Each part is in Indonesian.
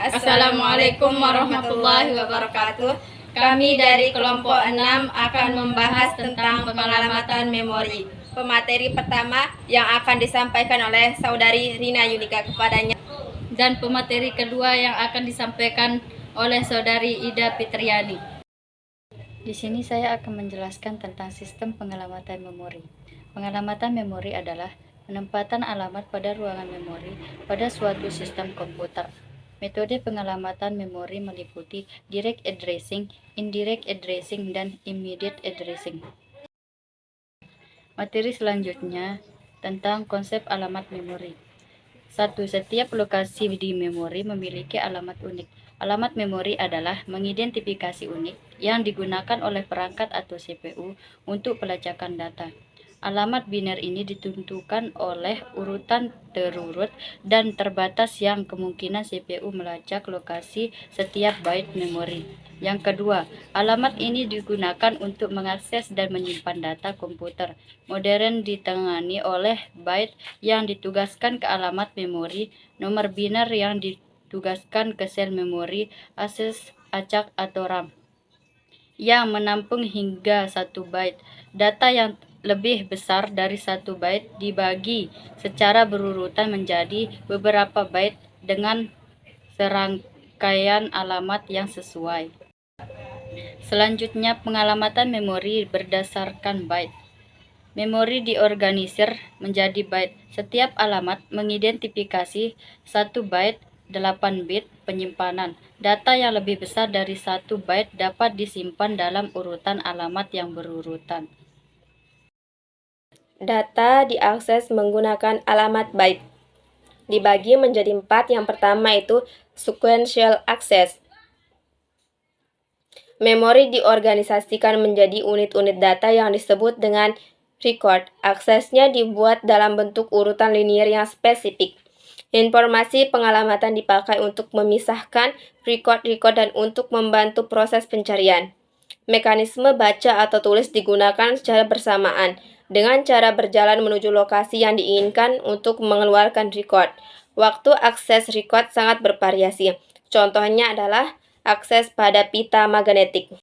Assalamualaikum warahmatullahi wabarakatuh. Kami dari kelompok 6 akan membahas tentang pengamatan memori. Pemateri pertama yang akan disampaikan oleh saudari Rina Yunika kepadanya. Dan pemateri kedua yang akan disampaikan oleh saudari Ida Fitriani. Di sini saya akan menjelaskan tentang sistem pengamatan memori. Pengamatan memori adalah penempatan alamat pada ruangan memori pada suatu sistem komputer. Metode pengamatan memori meliputi direct addressing, indirect addressing, dan immediate addressing. Materi selanjutnya tentang konsep alamat memori. 1. Setiap lokasi di memori memiliki alamat unik. Alamat memori adalah mengidentifikasi unik yang digunakan oleh perangkat atau CPU untuk pelacakan data. Alamat biner ini ditentukan oleh urutan terurut dan terbatas yang kemungkinan CPU melacak lokasi setiap byte memori. Yang kedua, alamat ini digunakan untuk mengakses dan menyimpan data komputer modern ditangani oleh byte yang ditugaskan ke alamat memori, nomor biner yang ditugaskan ke sel memori, akses acak atau RAM yang menampung hingga 1 byte. Data yang lebih besar dari 1 byte dibagi secara berurutan menjadi beberapa byte dengan serangkaian alamat yang sesuai. Selanjutnya, pengamatan memori berdasarkan byte. Memori diorganisir menjadi byte. Setiap alamat mengidentifikasi 1 byte 8 bit penyimpanan. Data yang lebih besar dari 1 byte dapat disimpan dalam urutan alamat yang berurutan. Data diakses menggunakan alamat byte. Dibagi menjadi 4. Yang pertama itu sequential access. Memori diorganisasikan menjadi unit-unit data yang disebut dengan record. Aksesnya dibuat dalam bentuk urutan linear yang spesifik. Informasi pengamatan dipakai untuk memisahkan record-record dan untuk membantu proses pencarian. Mekanisme baca atau tulis digunakan secara bersamaan dengan cara berjalan menuju lokasi yang diinginkan untuk mengeluarkan record. Waktu akses record sangat bervariasi. Contohnya adalah akses pada pita magnetik.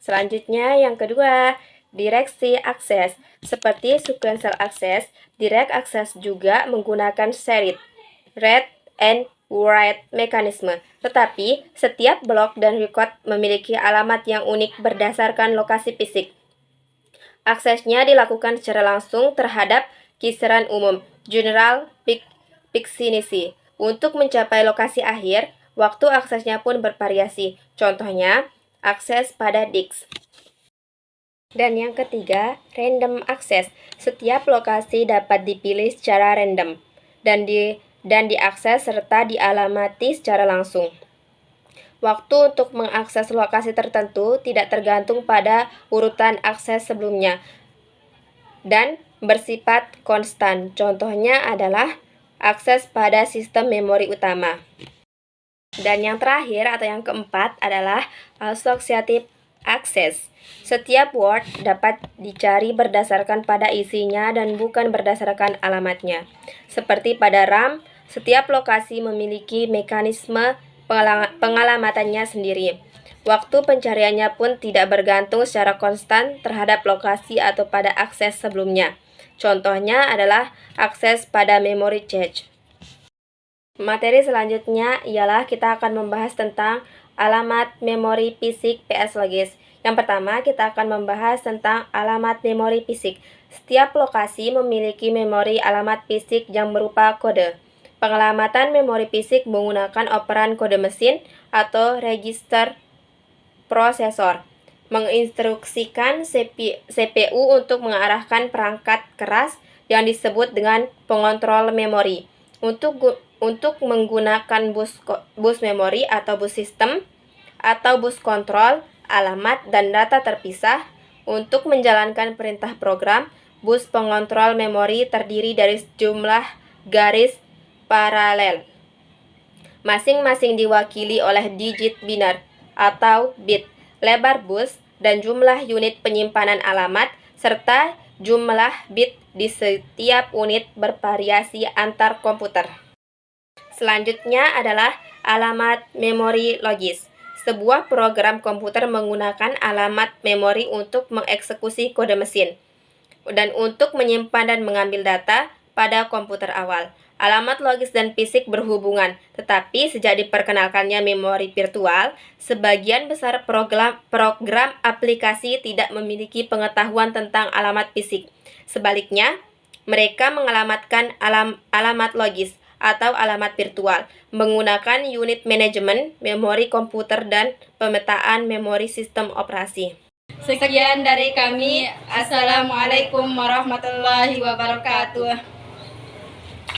Selanjutnya yang kedua, direksi akses. Seperti sequential access, direct access juga menggunakan shared, read and write mekanisme. Tetapi setiap blok dan record memiliki alamat yang unik berdasarkan lokasi fisik. Aksesnya dilakukan secara langsung terhadap kisaran umum, general vicinity. Untuk mencapai lokasi akhir, waktu aksesnya pun bervariasi. Contohnya, akses pada disk. Dan yang ketiga, random access. Setiap lokasi dapat dipilih secara random dan diakses serta dialamati secara langsung. Waktu untuk mengakses lokasi tertentu tidak tergantung pada urutan akses sebelumnya dan bersifat konstan. Contohnya adalah akses pada sistem memori utama. Dan yang terakhir atau yang keempat adalah associative access. Setiap word dapat dicari berdasarkan pada isinya dan bukan berdasarkan alamatnya. Seperti pada RAM, setiap lokasi memiliki mekanisme pengalamatannya sendiri. Waktu pencariannya pun tidak bergantung secara konstan terhadap lokasi atau pada akses sebelumnya. Contohnya adalah akses pada memory cache. Materi selanjutnya ialah kita akan membahas tentang alamat memori fisik PS logis. Yang pertama, kita akan membahas tentang alamat memori fisik. Setiap lokasi memiliki memori alamat fisik yang berupa kode. Pengamatan memori fisik menggunakan operan kode mesin atau register prosesor. Menginstruksikan CPU untuk mengarahkan perangkat keras yang disebut dengan pengontrol memori. Untuk menggunakan bus memori atau bus sistem atau bus kontrol, alamat dan data terpisah. Untuk menjalankan perintah program, bus pengontrol memori terdiri dari sejumlah garis paralel. Masing-masing diwakili oleh digit biner atau bit, lebar bus, dan jumlah unit penyimpanan alamat, serta jumlah bit di setiap unit bervariasi antar komputer. Selanjutnya adalah Alamat memori logis. Sebuah program komputer menggunakan alamat memori untuk mengeksekusi kode mesin dan untuk menyimpan dan mengambil data pada komputer awal. Alamat logis dan fisik berhubungan, tetapi sejak diperkenalkannya memori virtual, sebagian besar program aplikasi tidak memiliki pengetahuan tentang alamat fisik. Sebaliknya, mereka mengalamatkan alamat logis atau alamat virtual menggunakan unit manajemen memori komputer dan pemetaan memori sistem operasi. Sekian dari kami. Assalamualaikum warahmatullahi wabarakatuh.